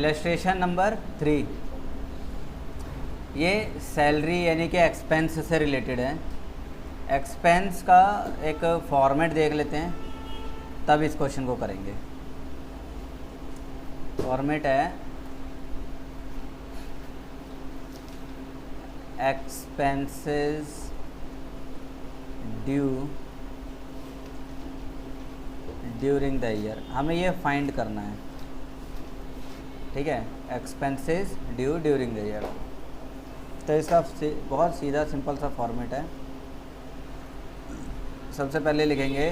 Illustration number 3, ये salary यानी कि एक्सपेंस से रिलेटेड है। एक्सपेंस का एक फॉर्मेट देख लेते हैं, तब इस क्वेश्चन को करेंगे। फॉर्मेट है expenses due during the year, हमें ये फाइंड करना है। ठीक है, expenses due during the year. तो इसका बहुत सीधा सिंपल सा फॉर्मेट है। सबसे पहले लिखेंगे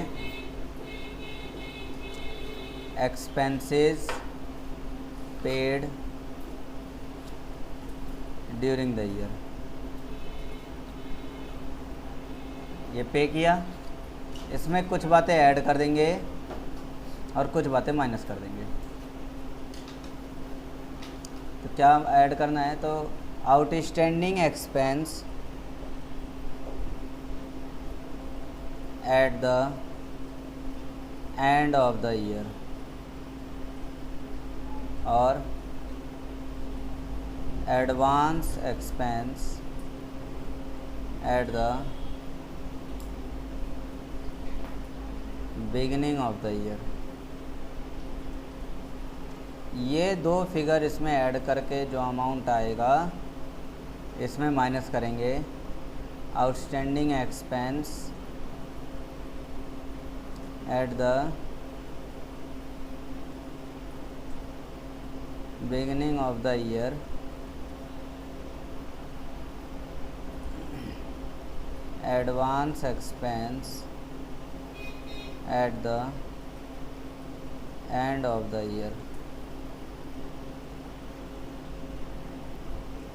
expenses paid during the year. ये पे किया, इसमें कुछ बातें ऐड कर देंगे और कुछ बातें माइनस कर देंगे। तो क्या ऐड करना है, तो outstanding expense at the end of the year और advance expense at the beginning of the year. ये दो फिगर इसमें ऐड करके जो अमाउंट आएगा इसमें माइनस करेंगे outstanding expense at the beginning of the year advance expense at the end of the year.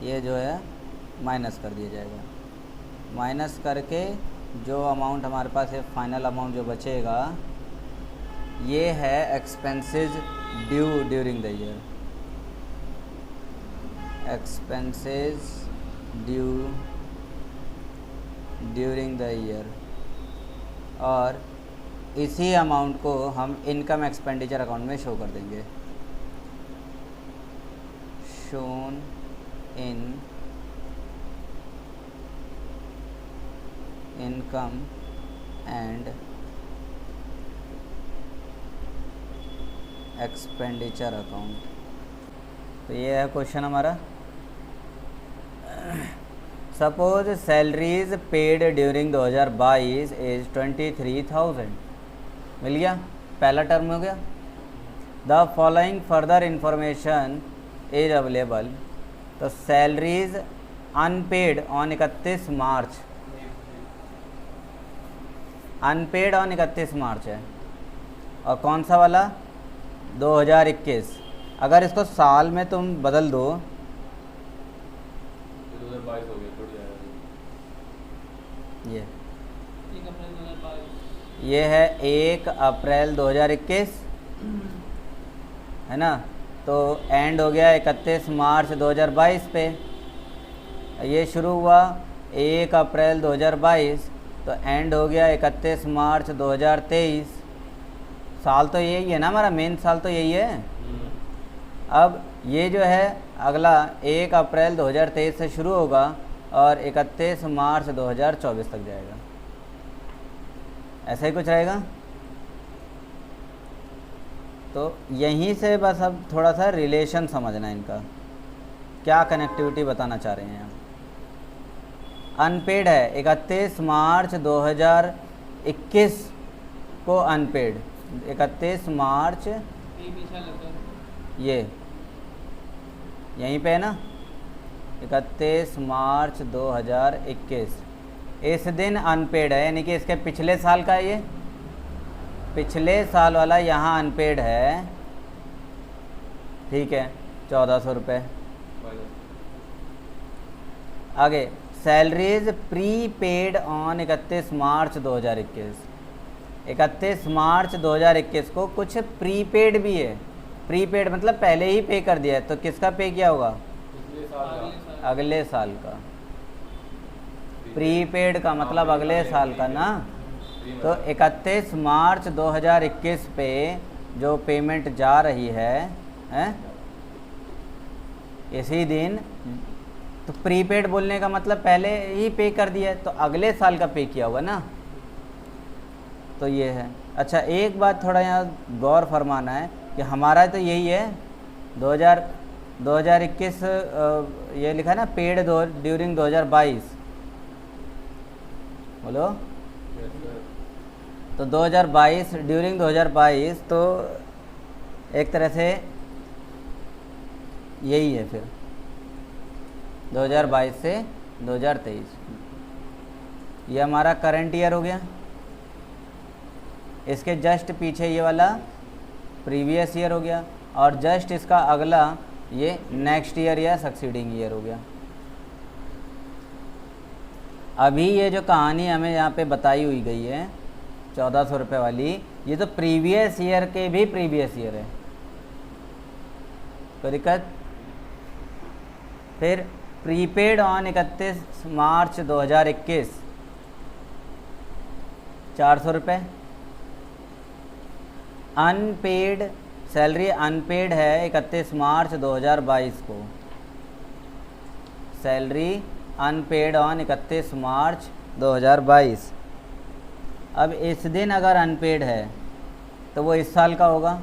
ये जो है माइनस कर दिया जाएगा। माइनस करके जो अमाउंट हमारे पास है, फाइनल अमाउंट जो बचेगा, ये है expenses due during the year. Expenses due during the year, और इसी अमाउंट को हम इनकम एक्सपेंडिचर अकाउंट में शो कर देंगे। Shown in income and expenditure account. तो ये है क्वेश्चन हमारा। Suppose salaries paid during 2022 is 23,000। मिल गया, पहला टर्म हो गया। The following further information is available. तो salaries unpaid on 31 March, unpaid on 31 March है। और कौन सा वाला, 2021। अगर इसको साल में तुम बदल दो, 2022 हो गया, टूट जाएगा। ये है 1 अप्रैल 2021, है ना। तो एंड हो गया 31 मार्च 2022 पे। ये शुरू हुआ 1 अप्रैल 2022, तो एंड हो गया 31 मार्च 2023। साल तो यही है ना हमारा, मेन साल तो यही है। अब ये जो है अगला 1 अप्रैल 2023 से शुरू होगा और 31 मार्च 2024 तक जाएगा। ऐसा ही कुछ रहेगा। तो यहीं से बस अब थोड़ा सा रिलेशन समझना है इनका, क्या कनेक्टिविटी बताना चाह रहे हैं। अनपेड है 31 मार्च 2021 को अनपेड, 31 मार्च ये यहीं पे है ना, 31 मार्च 2021 इस दिन अनपेड है, यानी कि इसके पिछले साल का ये पिछले साल वाला यहाँ अनपेड है। ठीक है, 1400 रुपये। आगे सैलरीज प्री पेड ऑन 31 मार्च 2021। 31 मार्च 2021 को कुछ प्री पेड भी है। प्री पेड मतलब पहले ही पे कर दिया है, तो किसका पे किया होगा, अगले साल का। प्री पेड का मतलब अगले साल का ना। तो 31 मार्च 2021 पे जो पेमेंट जा रही है इसी दिन। तो प्रीपेड बोलने का मतलब पहले ही पे कर दिया है, तो अगले साल का पे किया होगा ना, तो ये है। अच्छा, एक बात थोड़ा यहाँ गौर फरमाना है कि हमारा तो यही है 2021 ये लिखा है ना, पेड ड्यूरिंग 2022, बोलो। Yes sir. तो 2022 ड्यूरिंग 2022 तो एक तरह से यही है फिर 2022 से 2023, ये हमारा करंट ईयर हो गया। इसके जस्ट पीछे ये वाला प्रीवियस ईयर हो गया, और जस्ट इसका अगला ये नेक्स्ट ईयर या सक्सीडिंग ईयर हो गया। अभी ये जो कहानी हमें यहाँ पे बताई हुई गई है 1400 रुपये वाली, ये तो प्रीवियस ईयर के भी प्रीवियस ईयर है, कोई दिक्कत। फिर प्रीपेड ऑन 31 मार्च 2021 400 रुपये। अनपेड सैलरी अनपेड है 31 मार्च 2022 को, सैलरी अनपेड ऑन 31 मार्च 2022। अब इस दिन अगर अनपेड है तो वो इस साल का होगा,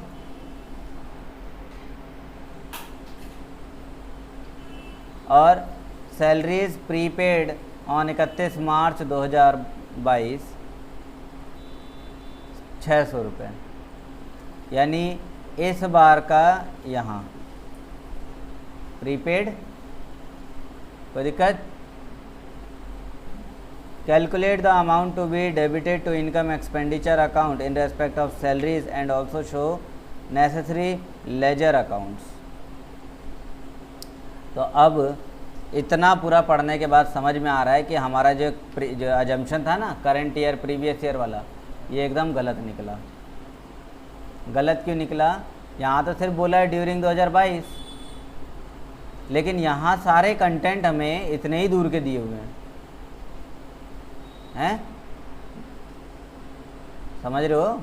और सैलरीज प्रीपेड ऑन 31 मार्च 2022 600 रुपये, यानी इस बार का यहाँ प्रीपेड, कोई दिक्कत। Calculate the amount to be debited to income expenditure account in respect of salaries and also show necessary ledger accounts. तो अब इतना पूरा पढ़ने के बाद समझ में आ रहा है कि हमारा जो अजम्पशन था ना करंट ईयर प्रीवियस ईयर वाला, ये एकदम गलत निकला। गलत क्यों निकला? यहाँ तो सिर्फ बोला है ड्यूरिंग 2022, लेकिन यहाँ सारे कंटेंट हमें इतने ही दूर के दिए हुए हैं, समझ रहे हो।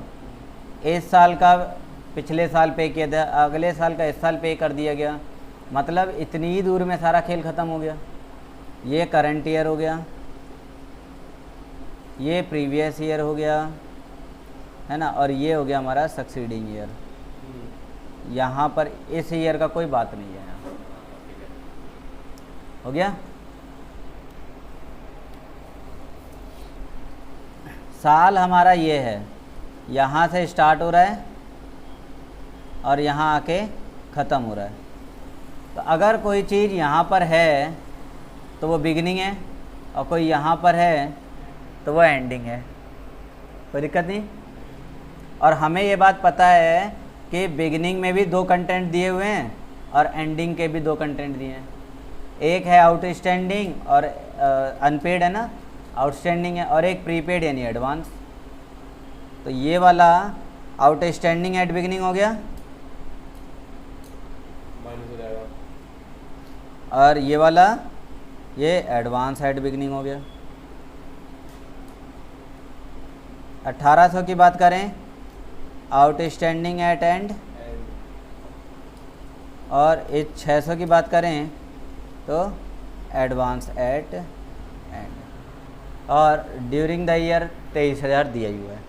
इस साल का पिछले साल पे किया था, अगले साल का इस साल पे कर दिया गया, मतलब इतनी ही दूर में सारा खेल ख़त्म हो गया। ये करंट ईयर हो गया, ये प्रीवियस ईयर हो गया, है ना, और ये हो गया हमारा सक्सीडिंग ईयर। यहाँ पर इस ईयर का कोई बात नहीं है, यहाँ हो गया। साल हमारा ये है, यहाँ से स्टार्ट हो रहा है और यहाँ आके ख़त्म हो रहा है। तो अगर कोई चीज़ यहाँ पर है तो वो बिगिनिंग है, और कोई यहाँ पर है तो वो एंडिंग है, कोई दिक्कत नहीं। और हमें ये बात पता है कि बिगिनिंग में भी 2 कंटेंट दिए हुए हैं और एंडिंग के भी 2 कंटेंट दिए हैं। एक है आउटस्टैंडिंग और अनपेड है ना, आउटस्टैंडिंग है, और एक प्रीपेड यानी एडवांस। तो ये वाला आउटस्टैंडिंग एट बिगिनिंग हो गया, माइनस हो जाएगा, और ये वाला ये एडवांस एट बिगिनिंग हो गया। 1800 की बात करें, आउटस्टैंडिंग एट एंड, एंड और इस 600 की बात करें तो एडवांस एट एंड, और ड्यूरिंग द ईयर 23,000 दिया ही हुआ है।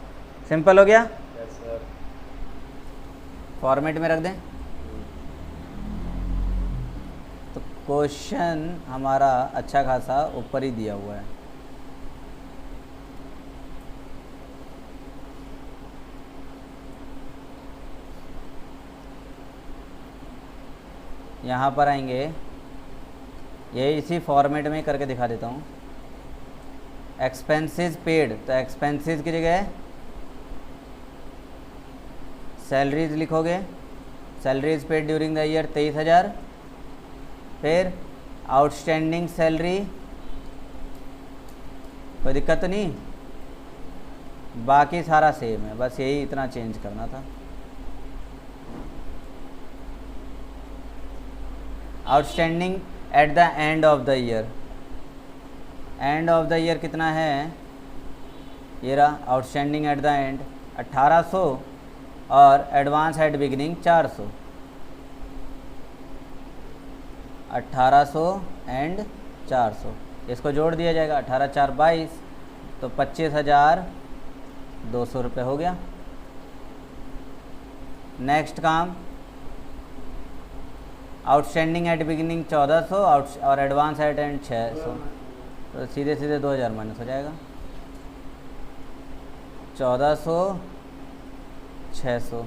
सिंपल हो गया, यस सर। फॉर्मेट में रख दें। तो क्वेश्चन हमारा अच्छा खासा ऊपर ही दिया हुआ है। यहाँ पर आएंगे, ये इसी फॉर्मेट में करके दिखा देता हूँ। एक्सपेंसेस पेड, तो एक्सपेंसेस की जगह सैलरीज लिखोगे, salaries paid during the year 23,000। फिर आउटस्टैंडिंग सैलरी, कोई दिक्कत तो नहीं, बाकी सारा सेम है, बस यही इतना चेंज करना था। Outstanding at the end of the year, and of the year कितना है, ये रहा आउटस्टैंडिंग एट द एंड 1800, और एडवांस एट बिगिनिंग 400। 1800 एंड 400, इसको जोड़ दिया जाएगा, 18 4 22, तो 25,200 रुपये हो गया। नेक्स्ट काम, आउटस्टैंडिंग एट बिगिनिंग 1400 और एडवांस एट एंड 600, तो सीधे सीधे 2000 माइनस हो जाएगा। 1400 600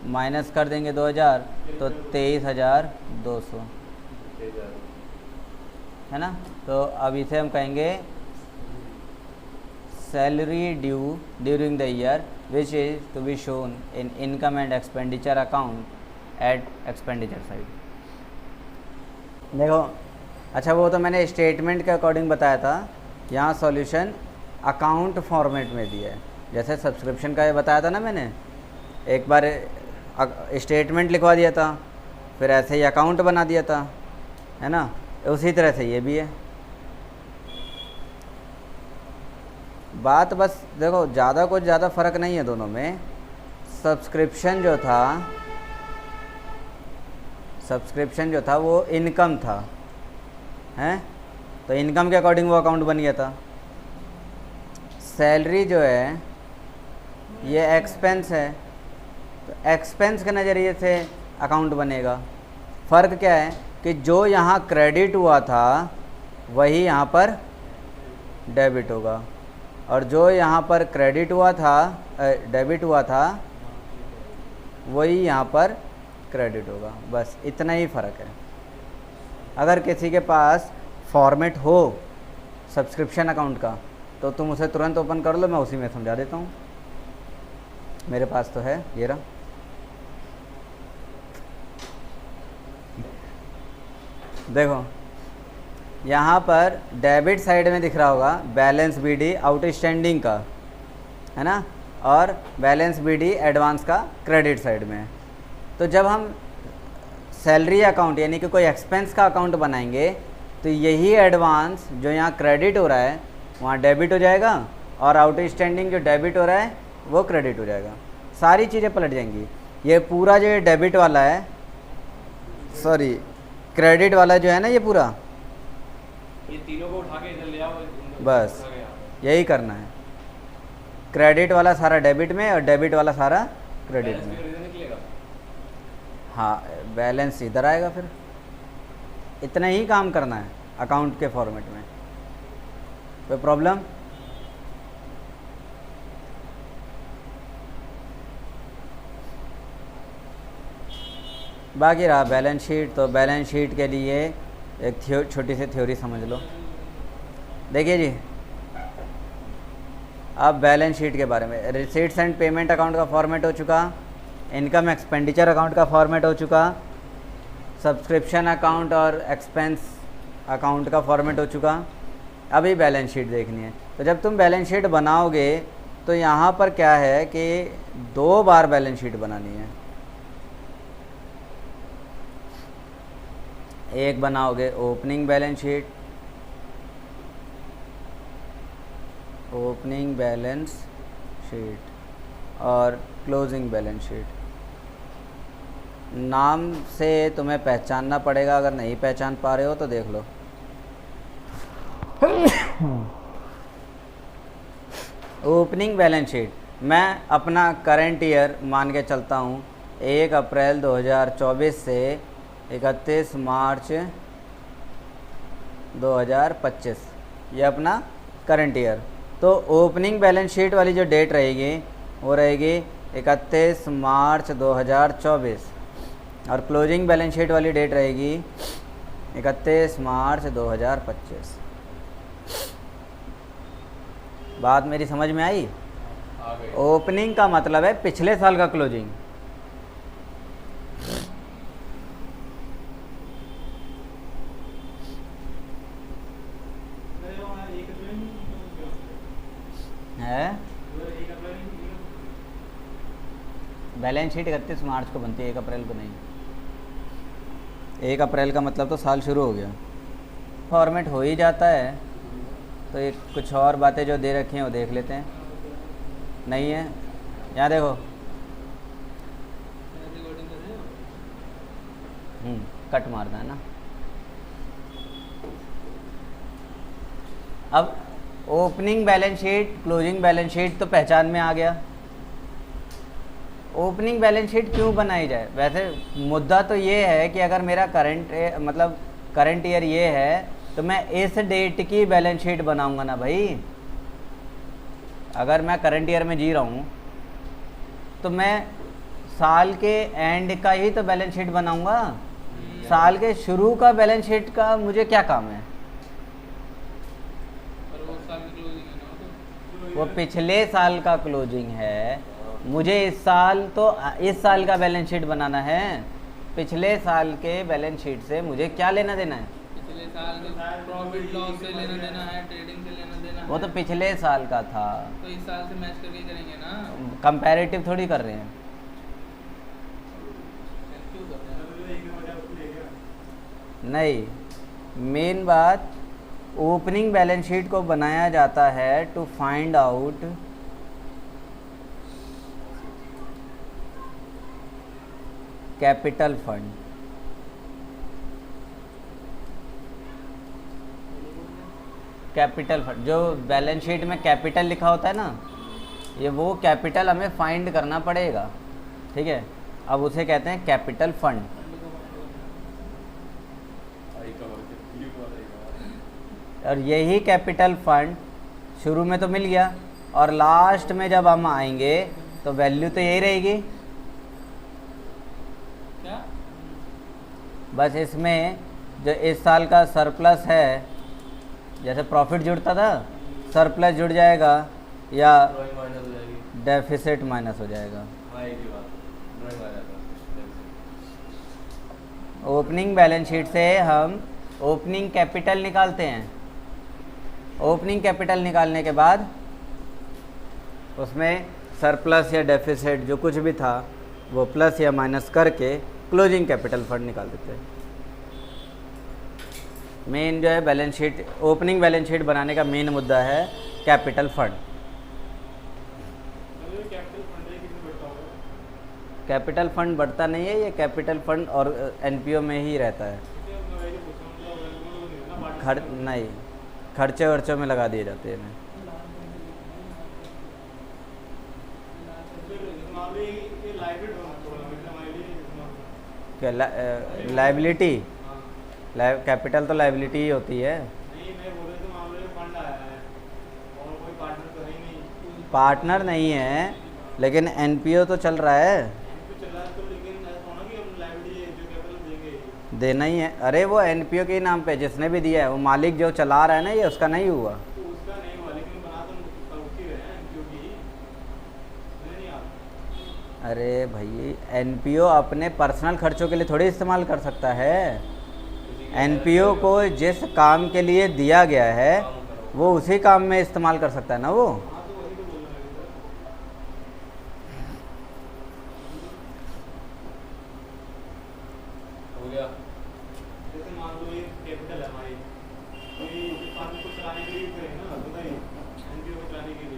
माइनस कर देंगे 2000, तो 23,200 है ना। तो अब इसे हम कहेंगे salary due during the year which is to be shown in income and expenditure account at expenditure side. देखो, अच्छा वो तो मैंने स्टेटमेंट के अकॉर्डिंग बताया था, यहाँ सॉल्यूशन अकाउंट फॉर्मेट में दिया है। जैसे सब्सक्रिप्शन का ये बताया था ना मैंने, एक बार स्टेटमेंट लिखवा दिया था, फिर ऐसे ही अकाउंट बना दिया था, है ना। उसी तरह से ये भी है। बात बस देखो, ज़्यादा कुछ ज़्यादा फ़र्क नहीं है दोनों में। सब्सक्रिप्शन जो था वो इनकम था, हैं, तो इनकम के अकॉर्डिंग वो अकाउंट बन गया था। सैलरी जो है ये एक्सपेंस है, तो एक्सपेंस के नज़रिए से अकाउंट बनेगा। फ़र्क क्या है कि जो यहाँ क्रेडिट हुआ था वही यहाँ पर डेबिट होगा, और जो यहाँ पर क्रेडिट हुआ था डेबिट हुआ था वही यहाँ पर क्रेडिट होगा। बस इतना ही फ़र्क है। अगर किसी के पास फॉर्मेट हो सब्सक्रिप्शन अकाउंट का तो तुम उसे तुरंत ओपन कर लो, मैं उसी में समझा देता हूँ। मेरे पास तो है, ये रहा। देखो यहाँ पर डेबिट साइड में दिख रहा होगा बैलेंस बीडी आउटस्टैंडिंग का, है ना, और बैलेंस बीडी एडवांस का क्रेडिट साइड में है। तो जब हम सैलरी अकाउंट यानी कि कोई एक्सपेंस का अकाउंट बनाएंगे तो यही एडवांस जो यहाँ क्रेडिट हो रहा है वहाँ डेबिट हो जाएगा, और आउटस्टैंडिंग जो डेबिट हो रहा है वो क्रेडिट हो जाएगा। सारी चीज़ें पलट जाएंगी। ये पूरा जो डेबिट वाला है, सॉरी क्रेडिट वाला जो है ना, ये पूरा ये तीनों को उठा के इधर ले आओ, बस यही करना है। क्रेडिट वाला सारा डेबिट में और डेबिट वाला सारा क्रेडिट में। हाँ, बैलेंस इधर आएगा। फिर इतना ही काम करना है अकाउंट के फॉर्मेट में। कोई प्रॉब्लम? बाकी रहा बैलेंस शीट, तो बैलेंस शीट के लिए एक छोटी सी थ्योरी समझ लो। देखिए जी, अब बैलेंस शीट के बारे में, रिसीट्स एंड पेमेंट अकाउंट का फॉर्मेट हो चुका, इनकम एक्सपेंडिचर अकाउंट का फॉर्मेट हो चुका, सब्सक्रिप्शन अकाउंट और एक्सपेंस अकाउंट का फॉर्मेट हो चुका। अभी बैलेंस शीट देखनी है। तो जब तुम बैलेंस शीट बनाओगे तो यहाँ पर क्या है कि 2 बार बैलेंस शीट बनानी है। एक बनाओगे opening balance sheet, opening balance sheet और क्लोजिंग बैलेंस शीट। नाम से तुम्हें पहचानना पड़ेगा, अगर नहीं पहचान पा रहे हो तो देख लो। ओपनिंग बैलेंस शीट, मैं अपना करंट ईयर मान के चलता हूँ 1 अप्रैल 2024 से 31 मार्च 2025, ये अपना करंट ईयर। तो ओपनिंग बैलेंस शीट वाली जो डेट रहेगी वो रहेगी 31 मार्च 2024, और क्लोजिंग बैलेंस शीट वाली डेट रहेगी 31 मार्च 2025। बात मेरी समझ में आई? ओपनिंग का मतलब है पिछले साल का क्लोजिंग, है। बैलेंस शीट 31 मार्च को बनती है, 1 अप्रैल को नहीं। 1 अप्रैल का मतलब तो साल शुरू हो गया। फॉर्मेट हो ही जाता है। तो एक कुछ और बातें जो दे रखी हैं वो देख लेते हैं। नहीं है, यहाँ देखो, कट मारना है ना। अब opening balance sheet closing balance sheet तो पहचान में आ गया। ओपनिंग बैलेंस शीट क्यों बनाई जाए? वैसे मुद्दा तो ये है कि अगर मेरा करंट ईयर ये है तो मैं इस डेट की बैलेंस शीट बनाऊंगा ना भाई। अगर मैं करंट ईयर में जी रहा हूँ तो मैं साल के एंड का ही तो बैलेंस शीट बनाऊंगा। साल के शुरू का बैलेंस शीट का मुझे क्या काम है? पर वो साल की क्लोजिंग है ना, तो वो पिछले साल का क्लोजिंग है, मुझे इस साल का बैलेंस शीट बनाना है। पिछले साल के बैलेंस शीट से मुझे क्या लेना देना है? पिछले साल के प्रॉफिट लॉस से लेना देना है, ट्रेडिंग से लेना देना है। वो तो पिछले साल का था, तो इस साल से मैच करके करेंगे ना। कंपैरेटिव थोड़ी कर रहे हैं। क्यों कर रहे हैं? नहीं, मेन बात ओपनिंग बैलेंस शीट को बनाया जाता है to find out capital fund. Capital fund जो बैलेंस शीट में कैपिटल लिखा होता है ना, ये वो कैपिटल हमें फाइंड करना पड़ेगा, ठीक है। अब उसे कहते हैं कैपिटल फंड। और यही कैपिटल फंड शुरू में तो मिल गया और लास्ट में जब हम आएंगे तो वैल्यू तो यही रहेगी। क्या? बस इसमें जो इस साल का सरप्लस है, जैसे प्रॉफिट जुड़ता था, सरप्लस जुड़ जाएगा या डेफिसिट माइनस हो जाएगा। ओपनिंग बैलेंस शीट से हम ओपनिंग कैपिटल निकालते हैं। ओपनिंग कैपिटल निकालने के बाद उसमें सरप्लस या डेफिसिट जो कुछ भी था वो प्लस या माइनस करके क्लोजिंग कैपिटल फंड निकाल देते हैं। मेन जो है balance sheet, opening balance sheet बनाने का मेन मुद्दा है कैपिटल फंड। कैपिटल फंड बढ़ता नहीं है, ये कैपिटल फंड और एनपीओ में ही रहता है। नहीं, खर्चे वर्चों में लगा दिए जाते हैं। क्या लाइबिलिटी? कैपिटल तो लाइबिलिटी ही होती है। पार्टनर नहीं है लेकिन एनपीओ तो चल रहा है, देना ही है। अरे वो एनपीओ के ही नाम पे जिसने भी दिया है, वो मालिक जो चला रहा है ना, ये उसका नहीं हुआ। अरे भाई एनपीओ अपने पर्सनल खर्चों के लिए थोड़ी इस्तेमाल कर सकता है। एनपीओ को जिस काम के लिए दिया गया है वो उसी काम में इस्तेमाल कर सकता है ना वो। हो गया। जैसे मान लो ये कैपिटल है हमारी, कोई फंड को चलाने के लिए करें ना, बताइए एनपीओ को चलाने के लिए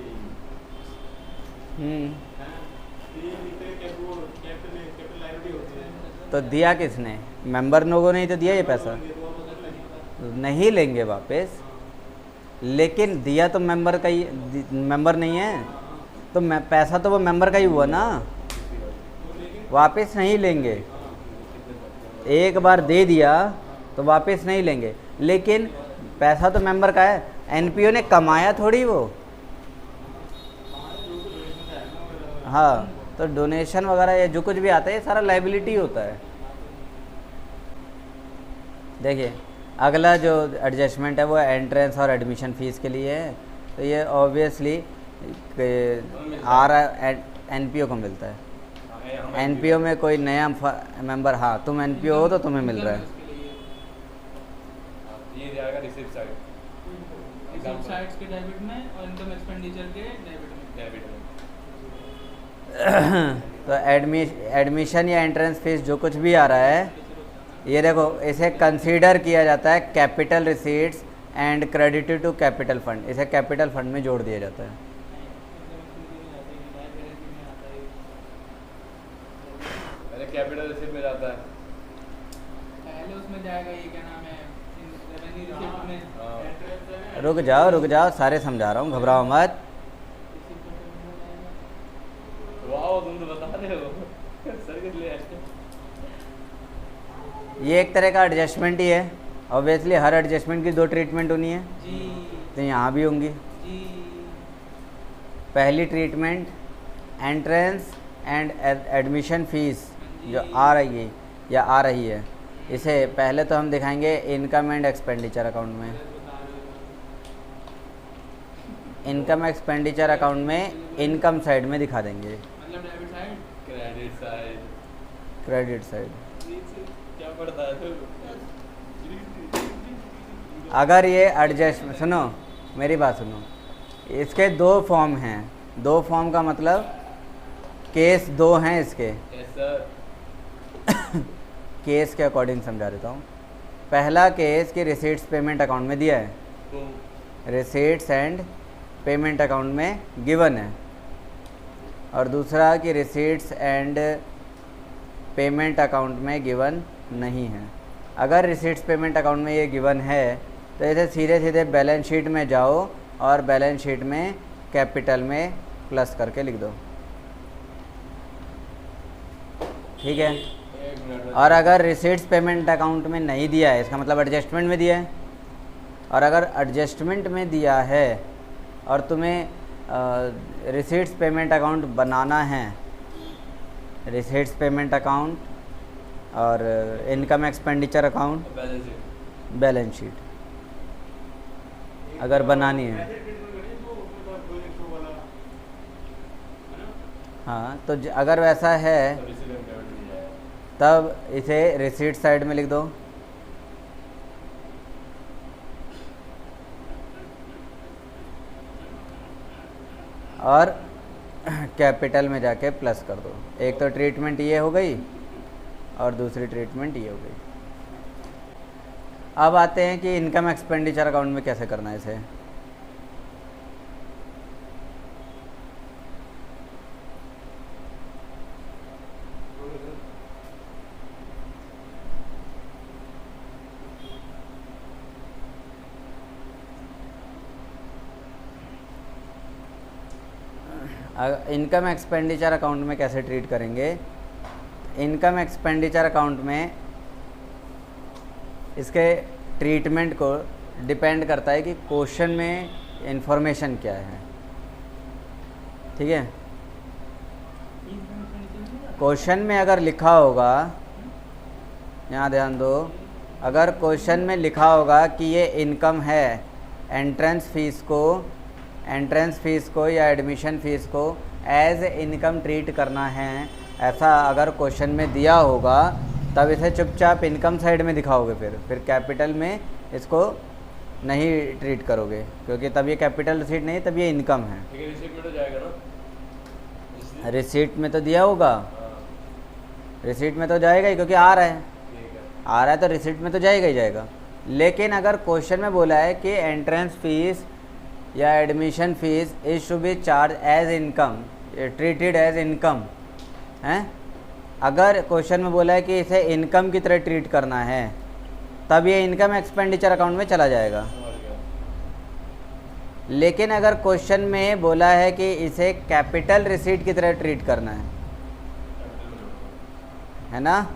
कैपिटल लायबिलिटी होती है। तो दिया किसने? मेंबर लोगों ने ही तो दिया ये पैसा। नहीं लेंगे वापस, लेकिन दिया तो मेंबर का ही, मेंबर नहीं है तो पैसा तो वो मेंबर का ही हुआ ना, वापस नहीं लेंगे। एक बार दे दिया तो वापस नहीं लेंगे, लेकिन पैसा तो मेंबर का है। एनपीओ ने कमाया थोड़ी वो। हाँ, तो डोनेशन वगैरह या जो कुछ भी आता है ये सारा लाइबिलिटी होता है। देखिए अगला जो एडजस्टमेंट है वो एंट्रेंस और एडमिशन फ़ीस के लिए है। तो ये ऑब्वियसली आ रहा एनपीओ को मिलता है। एनपीओ में कोई नया मेंबर, हाँ तुम एनपीओ हो तो तुम्हें मिल रहा है। ये जाएगा रिसिप्ट साइड, रिसिप्ट साइड्स के डेबिट में और इनकम एक्सपेंडिचर के डेबिट में। तो एडमिशन या एंट्रेंस फीस जो कुछ भी आ रहा है, ये देखो इसे कंसीडर किया जाता है capital receipts and credited to capital fund. इसे कैपिटल फंड में जोड़ दिया जाता है। कैपिटल रिसीट में जाता है, पहले उसमें जाएगा, ये क्या नाम है, रेवेन्यू अपनी रिसिप्ट में रुक जाओ, सारे समझा रहा हूँ, घबराओ मत। वाह तुम तो बता रहे हो सर किस लिए ये एक तरह का एडजस्टमेंट ही है। ऑब्वियसली हर एडजस्टमेंट की 2 ट्रीटमेंट होनी है, जी तो यहाँ भी होंगी। जी पहली treatment entrance and admission fees जो आ रही है या आ रही है, इसे पहले तो हम दिखाएंगे इनकम एंड एक्सपेंडिचर अकाउंट में। इनकम एक्सपेंडिचर अकाउंट में इनकम साइड में दिखा देंगे, मतलब debit side credit side credit side. क्या पड़ता है अगर ये एडजस्ट, सुनो मेरी बात सुनो, इसके 2 फॉर्म हैं। 2 फॉर्म का मतलब केस 2 हैं इसके। यस सर केस के अकॉर्डिंग समझा देता हूँ। पहला केस कि रिसीट्स पेमेंट अकाउंट में दिया है, रिसीट्स एंड पेमेंट अकाउंट में गिवन है, और दूसरा कि रिसीट्स एंड पेमेंट अकाउंट में गिवन नहीं है। अगर रिसीट्स पेमेंट अकाउंट में ये गिवन है तो इसे सीधे सीधे बैलेंस शीट में जाओ और बैलेंस शीट में कैपिटल में प्लस करके लिख दो, ठीक है। एक मिनट और अगर रिसीट्स पेमेंट अकाउंट में नहीं दिया है, इसका मतलब एडजस्टमेंट में दिया है। और अगर एडजस्टमेंट में दिया है और तुम्हें रिसीट्स पेमेंट अकाउंट बनाना है, रिसीट्स पेमेंट अकाउंट और income expenditure account balance sheet balance sheet अगर बनानी है, हाँ, तो अगर वैसा है सब इसी में पेमेंट दिया है तब इसे रिसीट साइड में लिख दो और कैपिटल में जाके प्लस कर दो। एक तो ट्रीटमेंट ये हो गई और दूसरी ट्रीटमेंट ये हो गई। अब आते हैं कि इनकम एक्सपेंडिचर अकाउंट में कैसे करना है इसे। इनकम एक्सपेंडिचर अकाउंट में कैसे ट्रीट करेंगे। इनकम एक्सपेंडिचर अकाउंट में इसके ट्रीटमेंट को डिपेंड करता है कि क्वेश्चन में इंफॉर्मेशन क्या है, ठीक है। क्वेश्चन में अगर लिखा होगा, यहाँ ध्यान दो, अगर क्वेश्चन में लिखा होगा कि ये इनकम है, एंट्रेंस फीस को या एडमिशन फ़ीस को एज इनकम ट्रीट करना है, ऐसा अगर क्वेश्चन में दिया होगा तब इसे चुपचाप इनकम साइड में दिखाओगे। फिर कैपिटल में इसको नहीं ट्रीट करोगे, क्योंकि तब ये कैपिटल रिसीट नहीं, तब ये इनकम है। लेकिन रिसीट में तो जाएगा ना, रिसीट में तो दिया होगा, हाँ रिसीट में तो जाएगा ही, क्योंकि आ रहा है, ठीक है आ रहा है तो रिसीट में तो जाएगा ही जाएगा। लेकिन अगर क्वेश्चन में बोला है कि एंट्रेंस फीस या admission fees is to be charge as income, treated as income हैं, अगर क्वेश्चन में बोला है कि इसे इनकम की तरह ट्रीट करना है, तब ये इनकम एक्सपेंडिचर अकाउंट में चला जाएगा। समझ गया लेकिन अगर क्वेश्चन में बोला है कि इसे कैपिटल रिसीट की तरह ट्रीट करना है ना,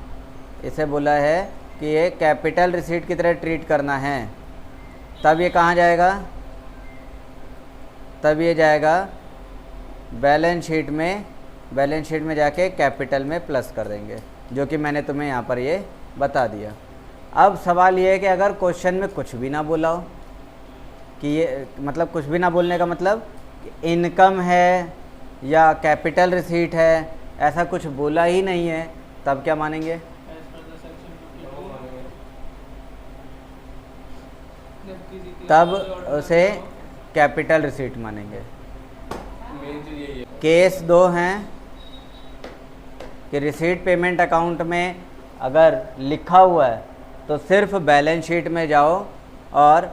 इसे बोला है कि ये कैपिटल रिसीट की तरह ट्रीट करना है, तब ये कहाँ जाएगा, तब ये जाएगा बैलेंस शीट में जाके कैपिटल में प्लस कर देंगे, जो कि मैंने तुम्हें यहाँ पर ये बता दिया। अब सवाल ये है कि अगर क्वेश्चन में कुछ भी ना बोला हो, कि ये मतलब कुछ भी ना बोलने का मतलब इनकम है या कैपिटल रिसीट है, ऐसा कुछ बोला ही नहीं है, तब क्या मानेंगे, तब उसे कैपिटल रिसीट मानेंगे। मेन चीज़ यही है। केस 2 हैं कि रिसीट पेमेंट अकाउंट में अगर लिखा हुआ है तो सिर्फ बैलेंस शीट में जाओ, और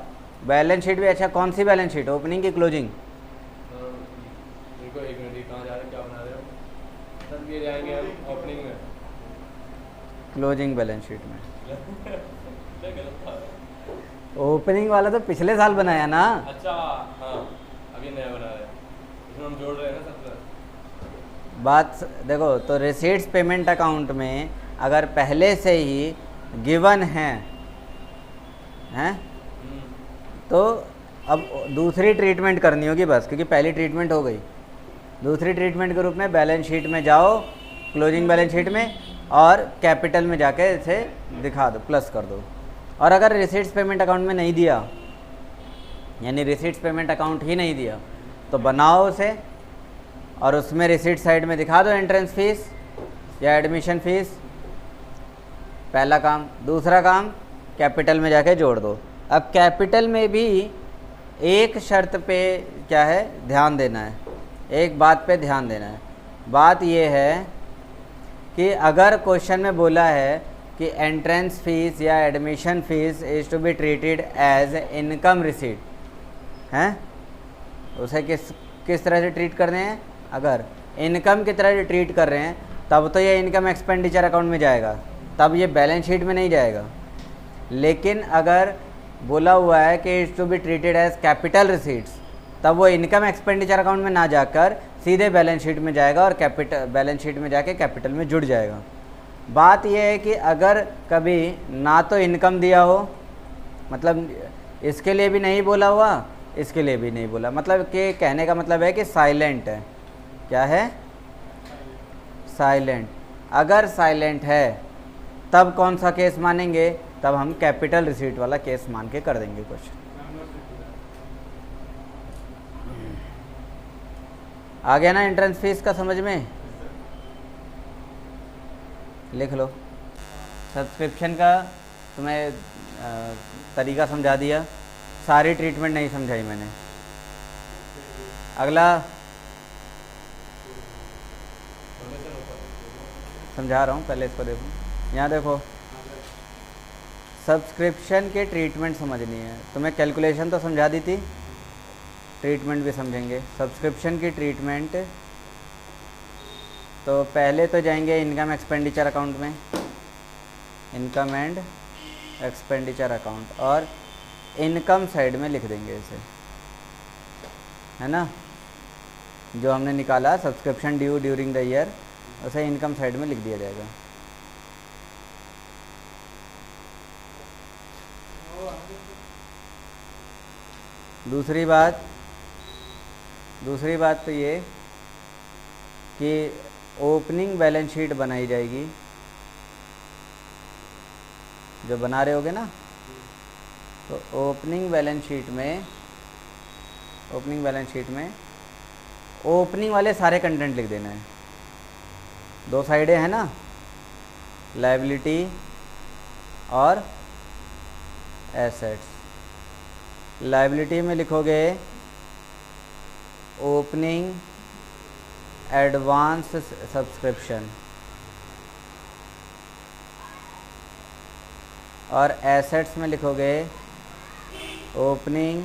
बैलेंस शीट भी, अच्छा कौन सी बैलेंस शीट, ओपनिंग की क्लोजिंग, देखो एक मिनट, कहाँ जा रहे हो, क्या बना रहे हो सर, ये जाएंगे हम ओपनिंग में, क्लोजिंग बैलेंस शीट में। क्या गलत था ओपनिंग वाला तो पिछले साल बनाया ना। अच्छा हाँ, अभी नया बना रहे हैं, इसमें हम जोड़ रहे हैं ना सब। बात देखो, तो रिसीट्स पेमेंट अकाउंट में अगर पहले से ही गिवन हैं तो अब दूसरी ट्रीटमेंट करनी होगी बस, क्योंकि पहली ट्रीटमेंट हो गई। दूसरी ट्रीटमेंट के रूप में बैलेंस शीट में जाओ, क्लोजिंग बैलेंस शीट में, और कैपिटल में जाके इसे दिखा दो, प्लस कर दो। और अगर रिसीट्स पेमेंट अकाउंट में नहीं दिया, यानी रिसीट्स पेमेंट अकाउंट ही नहीं दिया, तो बनाओ उसे और उसमें रिसीट साइड में दिखा दो एंट्रेंस फीस या एडमिशन फीस, पहला काम। दूसरा काम, कैपिटल में जाके जोड़ दो। अब कैपिटल में भी एक शर्त पे क्या है, ध्यान देना है, एक बात पे ध्यान देना है। बात ये है कि अगर क्वेश्चन में बोला है कि एंट्रेंस फीस या admission fees is to be treated as income receipt, हैं, उसे किस तरह से ट्रीट करने हैं। अगर इनकम की तरह से ट्रीट कर रहे हैं तब तो ये इनकम एक्सपेंडिचर अकाउंट में जाएगा, तब ये बैलेंस शीट में नहीं जाएगा। लेकिन अगर बोला हुआ है कि it's to be treated as capital receipts, तब वो इनकम एक्सपेंडिचर अकाउंट में ना जाकर सीधे बैलेंस शीट में जाएगा और कैपिटल बैलेंस शीट में जाके कैपिटल में जुड़ जाएगा। बात यह है कि अगर कभी ना तो इनकम दिया हो, मतलब इसके लिए भी नहीं बोला हुआ, इसके लिए भी नहीं बोला, मतलब कि कहने का मतलब है कि साइलेंट है। क्या है, साइलेंट। अगर साइलेंट है तब कौन सा केस मानेंगे, तब हम कैपिटल रिसीट वाला केस मान के कर देंगे क्वेश्चन। आ गया ना एंट्रेंस फीस का समझ में, लिख लो। सब्सक्रिप्शन का तुम्हें तरीका समझा दिया, सारी ट्रीटमेंट नहीं समझाई मैंने। अगला समझा रहा हूँ, पहले इसको देखो। यहाँ देखो, सब्सक्रिप्शन के ट्रीटमेंट समझनी है तुम्हें। कैलकुलेशन तो समझा दी थी, ट्रीटमेंट भी समझेंगे। सब्सक्रिप्शन की ट्रीटमेंट तो पहले तो जाएंगे इनकम एक्सपेंडिचर अकाउंट में, इनकम एंड एक्सपेंडिचर अकाउंट, और इनकम साइड में लिख देंगे इसे, है ना। जो हमने निकाला subscription due during the year, उसे इनकम साइड में लिख दिया जाएगा। दूसरी बात तो ये कि ओपनिंग बैलेंस शीट बनाई जाएगी, जो बना रहे होगे ना, तो ओपनिंग बैलेंस शीट में ओपनिंग वाले सारे कंटेंट लिख देना है। दो साइडें हैं ना, लायबिलिटी और एसेट्स। लायबिलिटी में लिखोगे ओपनिंग एडवांस सब्सक्रिप्शन, और एसेट्स में लिखोगे ओपनिंग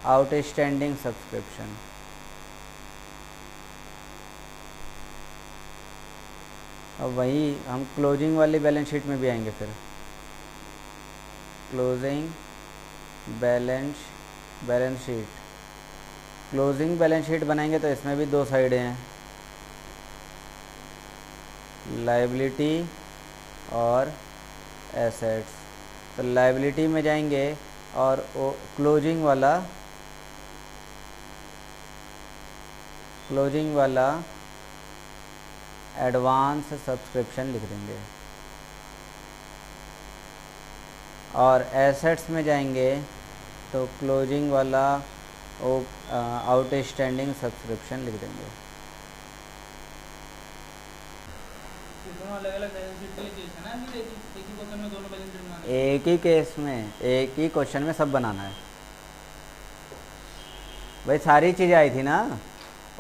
आउटस्टैंडिंग सब्सक्रिप्शन। अब वही हम क्लोजिंग वाली बैलेंस शीट में भी आएंगे फिर। Closing balance sheet, closing balance sheet बनाएंगे तो इसमें भी दो साइडें हैं, लायबिलिटी और एसेट्स। तो लायबिलिटी में जाएंगे और क्लोजिंग वाला एडवांस सब्सक्रिप्शन लिख देंगे, और एसेट्स में जाएंगे तो क्लोजिंग वाला आउटस्टैंडिंग सब्सक्रिप्शन लिख देंगे। दोनों अलग-अलग बैलेंस शीट के लिए केस है ना, फिर एक ही क्वेश्चन में दोनों बैलेंस शीट बनाना है। एक ही केस में, एक ही क्वेश्चन में सब बनाना है भाई। सारी चीज़ें आई थी ना,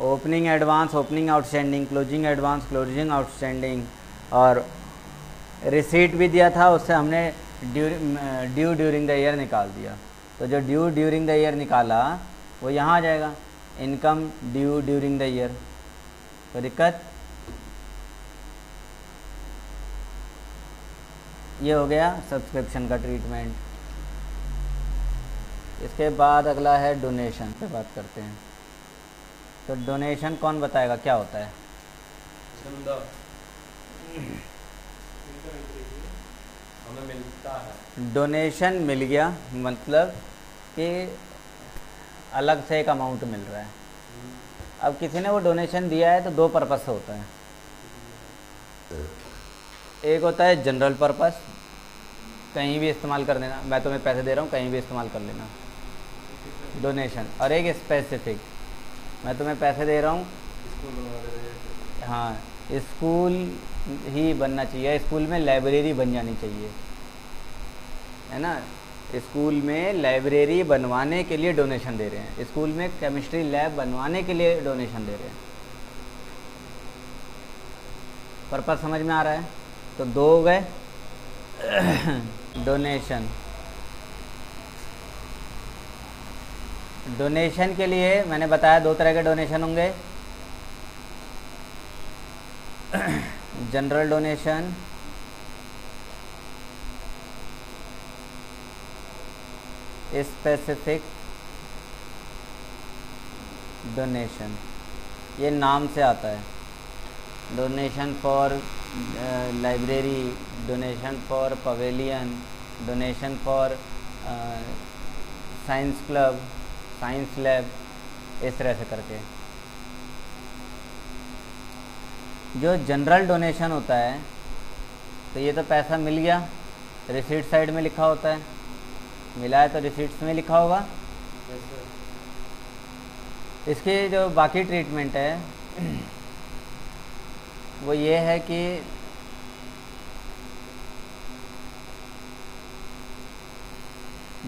opening advance, opening outstanding, closing advance, closing outstanding, और रिसीट भी दिया था, उससे हमने ड्यू ड्यूरिंग द ईयर निकाल दिया। तो जो ड्यू ड्यूरिंग द ईयर निकाला वो यहाँ आ जाएगा, income due during the year. तो दिक्कत ये हो गया सब्सक्रिप्शन का ट्रीटमेंट। इसके बाद अगला है डोनेशन पे बात करते हैं। तो डोनेशन कौन बताएगा क्या होता है? चंदा हमें मिलता है। डोनेशन मिल गया मतलब कि अलग से एक अमाउंट मिल रहा है। अब किसी ने वो डोनेशन दिया है तो दो पर्पस से होता है। एक होता है जनरल पर्पस, कहीं भी इस्तेमाल कर देना, मैं तुम्हें पैसे दे रहा हूँ कहीं भी इस्तेमाल कर लेना, डोनेशन। और एक स्पेसिफिक, मैं तुम्हें पैसे दे रहा हूँ, स्कूल बनवा दे रहे हैं। हाँ स्कूल ही बनना चाहिए, स्कूल में लाइब्रेरी बन जानी चाहिए, है ना। स्कूल में लाइब्रेरी बनवाने के लिए डोनेशन दे रहे हैं, स्कूल में केमिस्ट्री लैब बनवाने के लिए डोनेशन दे रहे हैं। पर्पस समझ में आ रहा है? तो दो हो गए डोनेशन। डोनेशन के लिए मैंने बताया दो तरह के डोनेशन होंगे, जनरल डोनेशन स्पेसिफिक डोनेशन। ये नाम से आता है, donation for library, donation for pavilion, donation for science club, science lab, इस तरह से करके। जो जनरल डोनेशन होता है तो ये तो पैसा मिल गया, रिसीट साइड में लिखा होता है, मिला है तो रिसीट्स में लिखा होगा। इसकी जो बाकी ट्रीटमेंट है वो ये है कि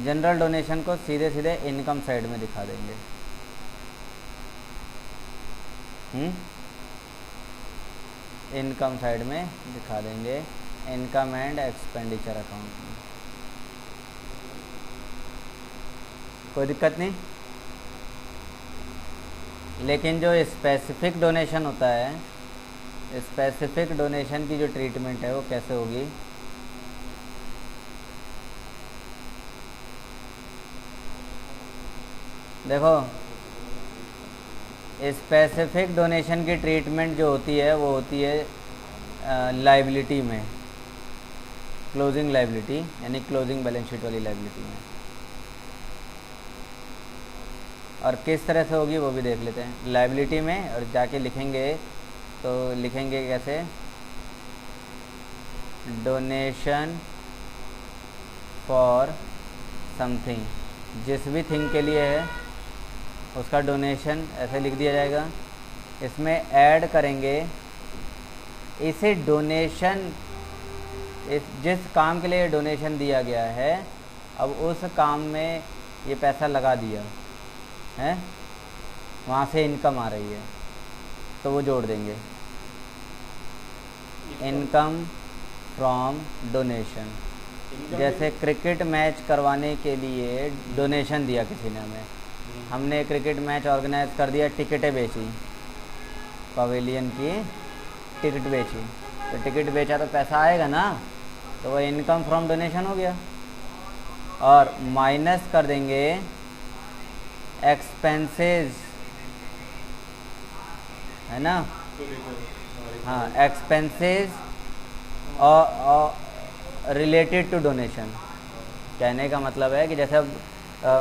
जनरल डोनेशन को सीधे सीधे इनकम साइड में दिखा देंगे। इनकम साइड में दिखा देंगे, इनकम एंड एक्सपेंडिचर अकाउंट में। कोई दिक्कत नहीं। लेकिन जो स्पेसिफिक डोनेशन होता है, स्पेसिफिक डोनेशन की जो ट्रीटमेंट है वो कैसे होगी? देखो, स्पेसिफिक डोनेशन की ट्रीटमेंट जो होती है वो होती है लायबिलिटी में, क्लोजिंग लायबिलिटी यानी क्लोजिंग बैलेंस शीट वाली लायबिलिटी में। और किस तरह से होगी वो भी देख लेते हैं। लायबिलिटी में और जाके लिखेंगे तो लिखेंगे कैसे? डोनेशन फॉर समथिंग, जिस भी थिंग के लिए है उसका डोनेशन ऐसे लिख दिया जाएगा। इसमें ऐड करेंगे इसे डोनेशन, जिस काम के लिए डोनेशन दिया गया है, अब उस काम में ये पैसा लगा दिया है, वहाँ से इनकम आ रही है तो वो जोड़ देंगे, इनकम फ्रॉम डोनेशन। जैसे क्रिकेट मैच करवाने के लिए डोनेशन दिया किसी ने हमें, हमने क्रिकेट मैच ऑर्गेनाइज कर दिया, टिकटें बेची, पवेलियन की टिकट बेची, तो टिकट बेचा तो पैसा आएगा ना, तो वह इनकम फ्रॉम डोनेशन हो गया। और माइनस कर देंगे एक्सपेंसेस, है ना, हाँ, एक्सपेंसेस और रिलेटेड टू डोनेशन। कहने का मतलब है कि जैसे अब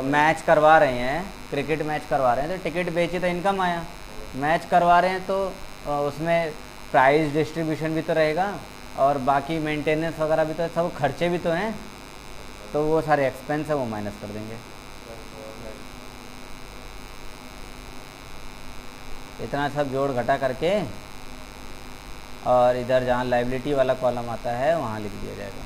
मैच करवा रहे हैं, क्रिकेट मैच करवा रहे हैं तो टिकट बेची तो इनकम आया, मैच करवा रहे हैं तो उसमें प्राइस डिस्ट्रीब्यूशन भी तो रहेगा और बाकी मेंटेनेंस वगैरह भी तो, सब खर्चे भी तो हैं, तो वो सारे एक्सपेंस है वो माइनस कर देंगे। इतना सब जोड़ घटा करके और इधर जहाँ लायबिलिटी वाला कॉलम आता है वहाँ लिख दिया जाएगा।